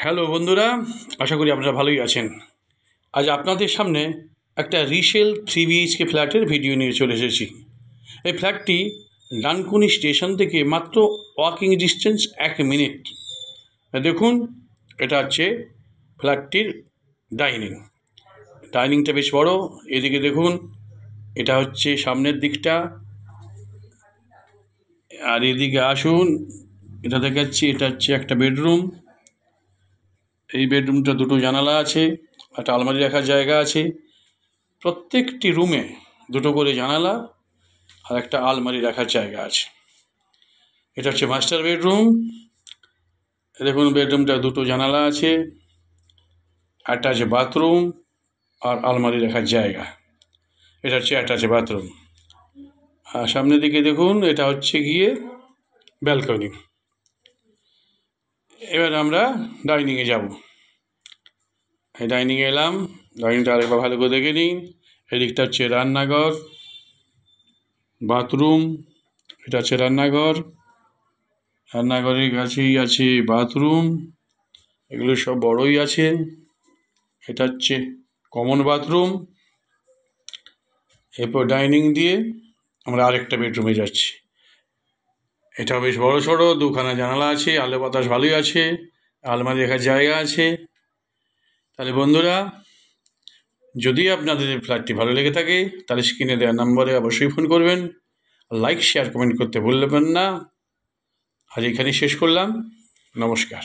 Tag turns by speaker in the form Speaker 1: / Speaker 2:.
Speaker 1: Hello বন্ধুরা, আশা করি আপনারা ভালোই আছেন। আজ আপনাদের সামনে একটা রিসেল 3 BHK ফ্ল্যাটের ভিডিও নিয়ে চলে এসেছি। এই ফ্ল্যাটটি ডানকুনি স্টেশন থেকে মাত্র ওয়াকিং ডিস্টেন্স 1 মিনিট। দেখুন, এটা হচ্ছে ফ্ল্যাটটির ডাইনিংটা বেশ বড়। এদিকে দেখুন, এটা হচ্ছে সামনের দিকটা। আর এদিকে আসুন, এটা দেখাচ্ছি, এটা হচ্ছে একটা বেডরুম। এই বেডরুমটা দুটো জানালা আছে, একটা আলমারি রাখার জায়গা আছে। প্রত্যেকটি রুমে দুটো করে জানালা আর একটা আলমারি রাখার জায়গা আছে। এটা হচ্ছে মাস্টার বেডরুম। দেখুন, বেডরুমটা দুটো জানালা আছে, একটা আছে বাথরুম আর আলমারি রাখার জায়গা। এটা হচ্ছে একটা আছে বাথরুম। আর সামনের দিকে দেখুন, এটা হচ্ছে গিয়ে ব্যালকনি। এবার আমরা ডাইনিংয়ে যাব। এই ডাইনিংয়ে এলাম। ডাইনিংটা আরেকবার ভালো করে দেখে নিন। এদিকটা হচ্ছে রান্নাঘর, বাথরুম। এটা হচ্ছে রান্নাঘর, রান্নাঘরের কাছেই আছে বাথরুম। এগুলো সব বড়ই আছে। এটা হচ্ছে কমন বাথরুম। এরপর ডাইনিং দিয়ে আমরা আরেকটা বেডরুমে যাচ্ছি। এটা বেশ বড় সড়ো, দুখানা জানালা আছে, আলো বাতাস ভালোই আছে, আলমারি রাখার জায়গা আছে। তাহলে বন্ধুরা, যদি আপনাদের এই ফ্ল্যাটটি ভালো লেগে থাকে তাহলে স্ক্রিনে দেওয়া নম্বরে অবশ্যই ফোন করবেন। লাইক, শেয়ার, কমেন্ট করতে ভুলবেন না। আজ এখানেই শেষ করলাম। নমস্কার।